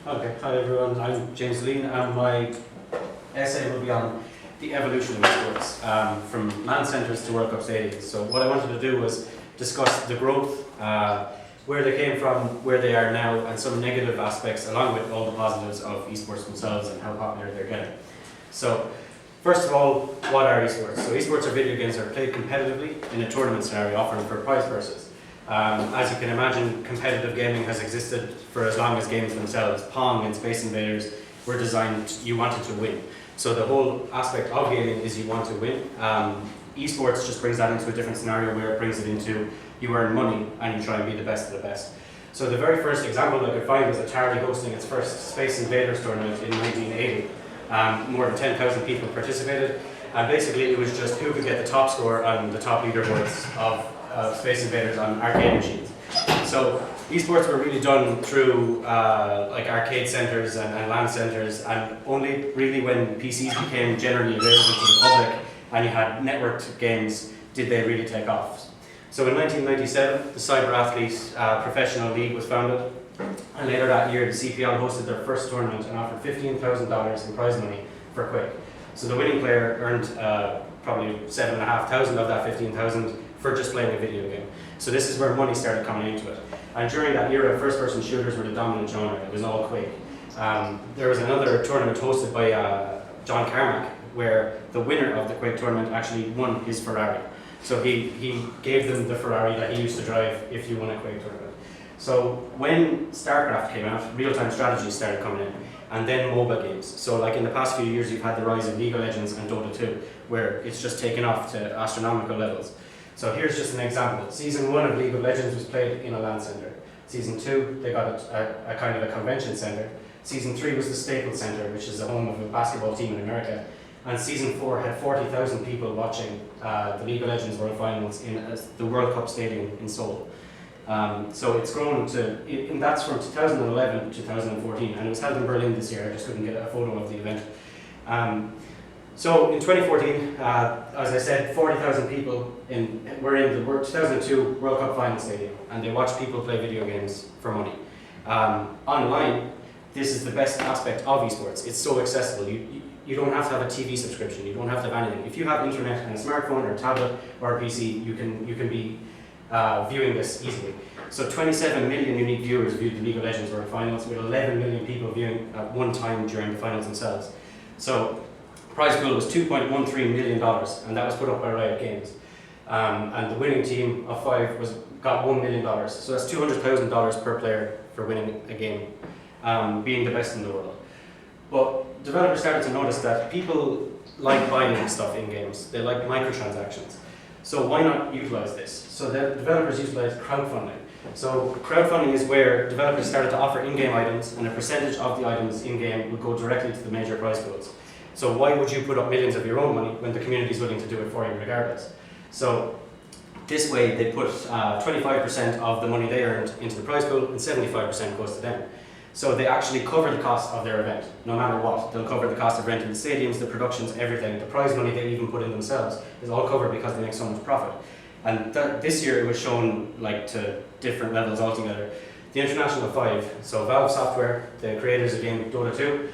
Okay, hi everyone, I'm James Dilleen and my essay will be on the evolution of esports from LAN centres to World Cup stadiums. So what I wanted to do was discuss the growth, where they came from, where they are now, and some negative aspects along with all the positives of esports themselves and how popular they're getting. So first of all, what are esports? So esports are video games that are played competitively in a tournament scenario offering for prize purses. As you can imagine, competitive gaming has existed for as long as games themselves. Pong and Space Invaders were designed, you wanted to win. So the whole aspect of gaming is you want to win. Esports just brings that into a different scenario where it brings it into you earn money and you try and be the best of the best. So the very first example I could find was Atari hosting its first Space Invaders tournament in 1980. More than 10,000 people participated, and basically it was just who could get the top score on the top leaderboards of Space Invaders on arcade machines. So esports were really done through like arcade centres and LAN centres, and only really when PCs became generally available to the public and you had networked games did they really take off. So in 1997 the Cyber Athlete Professional League was founded, and later that year the CPL hosted their first tournament and offered $15,000 in prize money for Quake. So the winning player earned probably $7,500 of that $15,000 for just playing a video game. So this is where money started coming into it. And during that era, first-person shooters were the dominant genre. It was all Quake. There was another tournament hosted by John Carmack, where the winner of the Quake tournament actually won his Ferrari. So he gave them the Ferrari that he used to drive if you won a Quake tournament. So when StarCraft came out, real-time strategies started coming in, and then MOBA games. So like in the past few years, you've had the rise of League of Legends and Dota 2, where it's just taken off to astronomical levels. So here's just an example. Season 1 of League of Legends was played in a LAN centre. Season 2, they got a kind of a convention centre. Season 3 was the Staples Centre, which is the home of a basketball team in America. And Season 4 had 40,000 people watching the League of Legends World Finals in the World Cup Stadium in Seoul. So it's grown to, and that's from 2011 to 2014, and it was held in Berlin this year. I just couldn't get a photo of the event. So in 2014, as I said, 40,000 people were in the 2002 World Cup final stadium, and they watched people play video games for money. Online, this is the best aspect of esports. It's so accessible. You don't have to have a TV subscription. You don't have to have anything. If you have internet and a smartphone or a tablet or a PC, you can be viewing this easily. So 27 million unique viewers viewed the League of Legends World Finals, with 11 million people viewing at one time during the finals themselves. So prize pool was $2.13 million, and that was put up by Riot Games. And the winning team of 5 got $1 million. So that's $200,000 per player for winning a game, being the best in the world. But developers started to notice that people like buying stuff in games. They like microtransactions. So why not utilize this? So the developers utilized crowdfunding. So crowdfunding is where developers started to offer in-game items, and a percentage of the items in-game would go directly to the major prize pools. So why would you put up millions of your own money when the community is willing to do it for you regardless? So this way they put 25% of the money they earned into the prize pool, and 75% goes to them. So they actually cover the cost of their event, no matter what. They'll cover the cost of renting the stadiums, the productions, everything. The prize money they even put in themselves is all covered because they make so much profit. And this year it was shown like to different levels altogether. The International 5, so Valve Software, the creators of game Dota 2,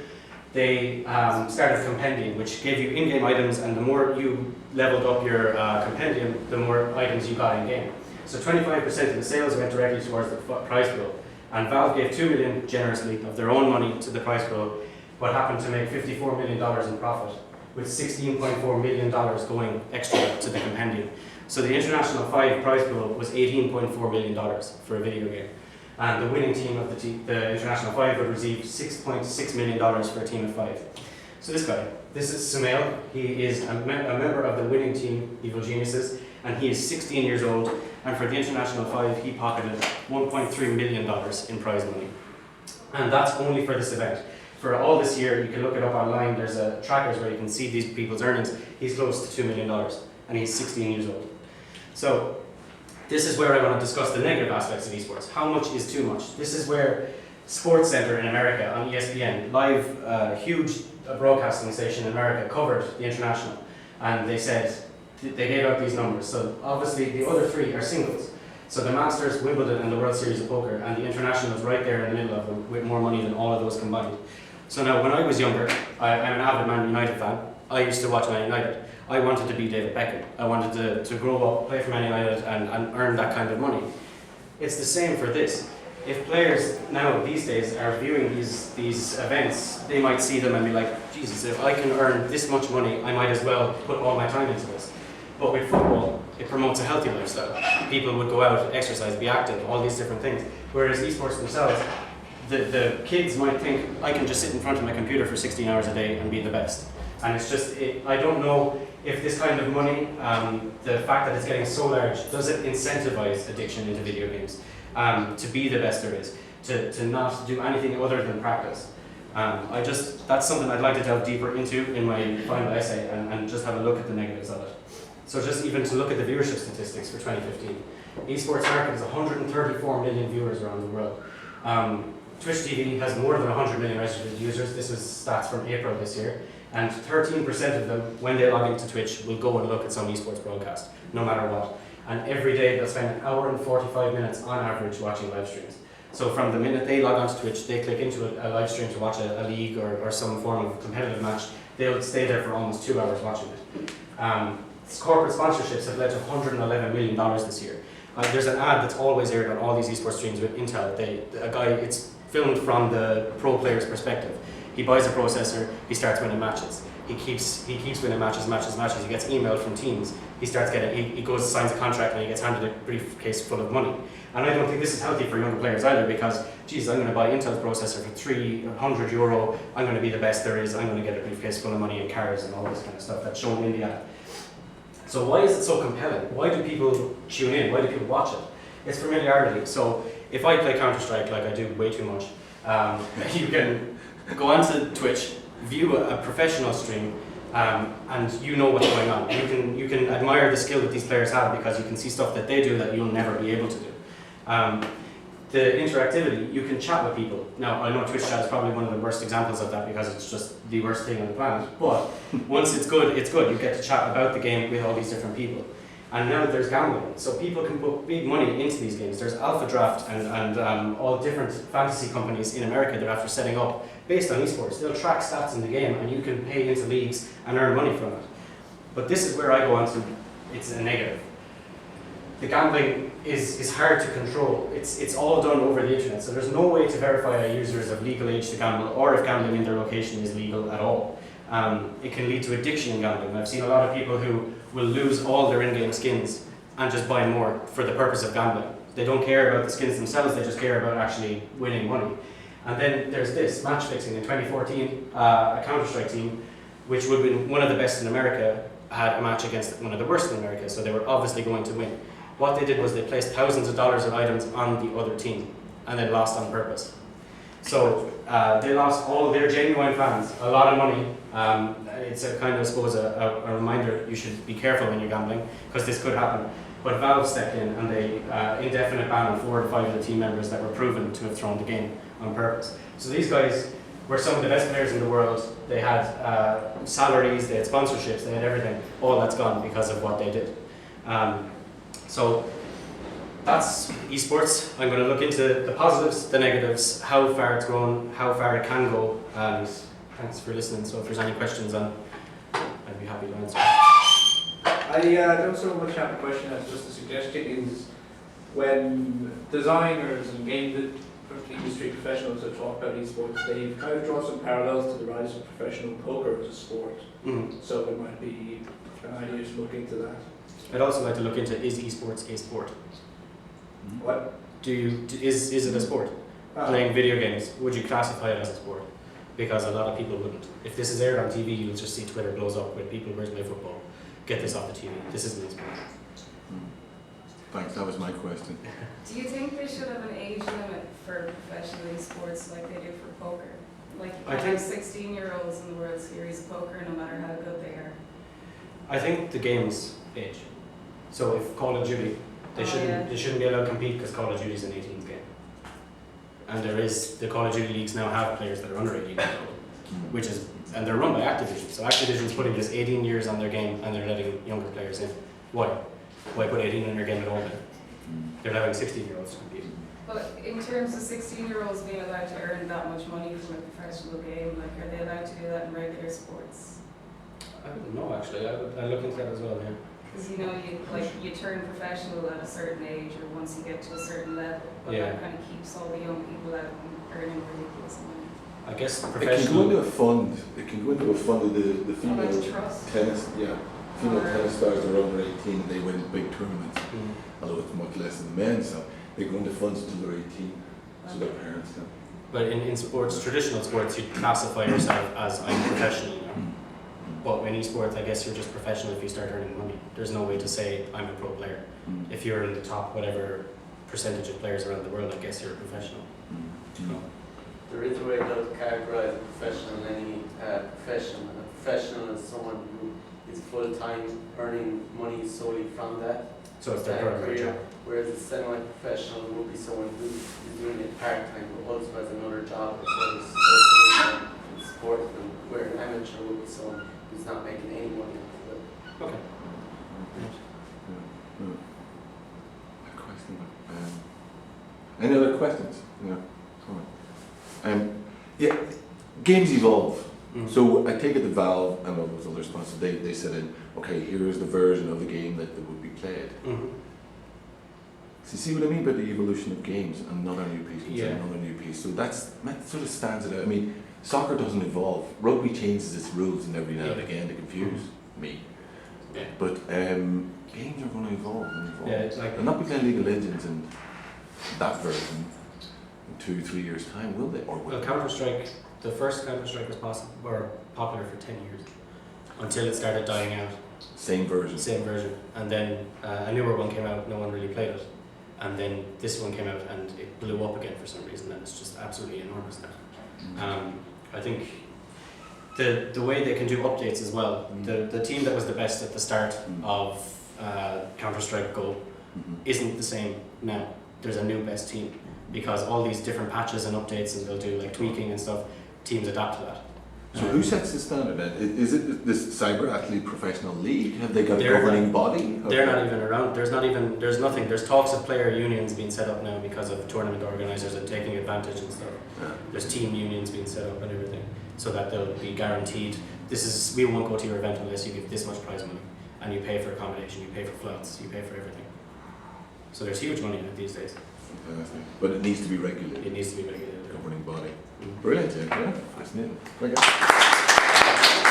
they started a compendium which gave you in-game items, and the more you leveled up your compendium, the more items you got in-game. So 25% of the sales went directly towards the prize pool, and Valve gave $2 million generously of their own money to the prize pool, but happened to make $54 million in profit, with $16.4 million going extra to the compendium. So the International 5 prize pool was $18.4 million for a video game. And the winning team of the International 5 would receive $6.6 million for a team of 5. So this guy, this is Sumail. He is a member of the winning team, Evil Geniuses, and he is 16 years old. And for the International 5, he pocketed $1.3 million in prize money. And that's only for this event. For all this year, you can look it up online. There's trackers where you can see these people's earnings. He's close to $2 million, and he's 16 years old. So this is where I want to discuss the negative aspects of esports. How much is too much? This is where SportsCenter in America on ESPN, huge broadcasting station in America, covered the international, and they said they gave out these numbers. So obviously the other three are singles. So the Masters, Wimbledon, and the World Series of Poker, and the Internationals right there in the middle of them with more money than all of those combined. So now, when I was younger, I'm an avid Man United fan. I used to watch Man United. I wanted to be David Beckham. I wanted to grow up, play for Man United, and earn that kind of money. It's the same for this. If players now these days are viewing these events, they might see them and be like, Jesus, if I can earn this much money, I might as well put all my time into this. But with football, it promotes a healthy lifestyle. People would go out, exercise, be active, all these different things. Whereas esports themselves, the kids might think, I can just sit in front of my computer for 16 hours a day and be the best. And it's just, I don't know if this kind of money, the fact that it's getting so large, does it incentivize addiction into video games? To be the best there is, to not do anything other than practice. That's something I'd like to delve deeper into in my final essay and just have a look at the negatives of it. So just even to look at the viewership statistics for 2015. Esports market is 134 million viewers around the world. Twitch TV has more than 100 million registered users. This is stats from April this year. And 13% of them, when they log into Twitch, will go and look at some esports broadcast, no matter what. And every day they'll spend 1 hour and 45 minutes on average watching live streams. So from the minute they log onto Twitch, they click into a live stream to watch a league or some form of competitive match, they'll stay there for almost 2 hours watching it. Corporate sponsorships have led to $111 million this year. There's an ad that's always aired on all these esports streams with Intel. It's filmed from the pro player's perspective. He buys a processor, he starts winning matches. He keeps winning matches. He gets emailed from teams. He goes, signs a contract, and he gets handed a briefcase full of money. And I don't think this is healthy for younger players either, because, geez, I'm going to buy Intel's processor for €300. I'm going to be the best there is. I'm going to get a briefcase full of money and cars and all this kind of stuff that's shown in the ad. So why is it so compelling? Why do people tune in? Why do people watch it? It's familiarity. So if I play Counter-Strike, like I do way too much, you can go onto Twitch, view a professional stream, and you know what's going on. You can admire the skill that these players have because you can see stuff that they do that you'll never be able to do. The interactivity, you can chat with people. Now, I know Twitch chat is probably one of the worst examples of that because it's just the worst thing on the planet, but once it's good, it's good. You get to chat about the game with all these different people. And now there's gambling, so people can put big money into these games. There's Alpha Draft and all different fantasy companies in America that after setting up based on esports, they'll track stats in the game and you can pay into leagues and earn money from it. But this is where I go on to, it's a negative. The gambling is hard to control. It's all done over the internet, so there's no way to verify a user is of legal age to gamble or if gambling in their location is legal at all. It can lead to addiction in gambling. I've seen a lot of people who will lose all their in-game skins and just buy more for the purpose of gambling. They don't care about the skins themselves, they just care about actually winning money. And then there's this, match fixing. In 2014, a Counter-Strike team, which would have been one of the best in America, had a match against one of the worst in America, so they were obviously going to win. What they did was they placed thousands of dollars of items on the other team, and then lost on purpose. So they lost all of their genuine fans, a lot of money. It's a kind of, I suppose, a reminder you should be careful when you're gambling, because this could happen. But Valve stepped in and they indefinite ban on 4 to 5 of the team members that were proven to have thrown the game on purpose. So these guys were some of the best players in the world. They had salaries, they had sponsorships, they had everything. All that's gone because of what they did. So that's esports. I'm going to look into the positives, the negatives, how far it's grown, how far it can go, and thanks for listening. So if there's any questions, I'd be happy to answer. I don't so much have a question as just a suggestion. Is when designers and game industry professionals have talked about esports, they've kind of drawn some parallels to the rise of professional poker as a sport. So it might be an idea to look into that. I'd also like to look into, is esports a sport? What? Is it a sport? Playing video games, would you classify it as a sport? Because a lot of people wouldn't. If this is aired on TV, you'll just see Twitter blows up with people, where's my football? Get this off the TV. This isn't a sport. Thanks, that was my question. Do you think they should have an age limit for professional esports like they do for poker? Like you can have 16-year-olds in the World Series of Poker no matter how good they are. I think the game's age. So if Call of Duty, they shouldn't be allowed to compete because Call of Duty is an 18s game. And the Call of Duty leagues now have players that are under 18 years old, and they're run by Activision. So Activision's putting this 18 years on their game and they're letting younger players in. Why? Why put 18 in their game at all then? They're allowing 16-year-olds to compete. But in terms of 16-year-olds being allowed to earn that much money from a professional game, like are they allowed to do that in regular sports? I don't know actually. I look into that as well. Yeah. Because you turn professional at a certain age, or once you get to a certain level, but Yeah. that kind of keeps all the young people out and earning ridiculous money. I guess It can go professional. into a fund. It can go into a fund of the How female about trust? tennis. Yeah, female Or- tennis stars are under 18 and they win big tournaments. Mm. Although it's much less than the men, so they go into funds until they're 18, so their parents can. But in sports, traditional sports, you classify yourself as I'm professional now. But in esports, I guess you're just professional if you start earning money. There's no way to say I'm a pro player. If you're in the top whatever percentage of players around the world, I guess you're a professional. You know? There is a way to categorise a professional in any profession. And a professional is someone who is full-time earning money solely from that So it's their primary career. job. Whereas a semi-professional would be someone who is doing it part-time but also has another job as well as in sport. And where an amateur would be someone who's not making any money off of it. Okay. Question. Any other questions? No. Yeah, games evolve. Mm. So I take it the Valve and all those other responses, they said in, okay, here's the version of the game that would be played. Mm-hmm. So you see what I mean by the evolution of games? Another new piece, Yeah. another new piece. So that sort of stands it out. I mean, soccer doesn't evolve. Rugby changes its rules and every now and again to confuse me. Yeah. But games are going to evolve and evolve. Yeah, it's like They'll not be playing League of Legends in that version in 2-3 years' time, will they? Or will well, they? Counter-Strike, the first Counter-Strike was popular for 10 years until it started dying out. Same version. Same version, and then a newer one came out. No one really played it, and then this one came out and it blew up again for some reason. And it's just absolutely enormous now. I think the way they can do updates as well. The team that was the best at the start of Counter-Strike Go isn't the same now. There's a new best team because all these different patches and updates, and they'll do like tweaking and stuff. Teams adapt to that. So who sets the standard then? Is it this Cyber Athlete Professional League? Have they got a They're governing body? They're not even around. There's nothing. There's talks of player unions being set up now because of tournament organisers and taking advantage and stuff. Yeah. There's team unions being set up and everything, so that they'll be guaranteed. We won't go to your event unless you give this much prize money, and you pay for accommodation, you pay for flights, you pay for everything. So there's huge money in it these days. Fantastic. But it needs to be regulated. It needs to be regulated. Governing body. Brilliant, yeah. Fascinating. Very good.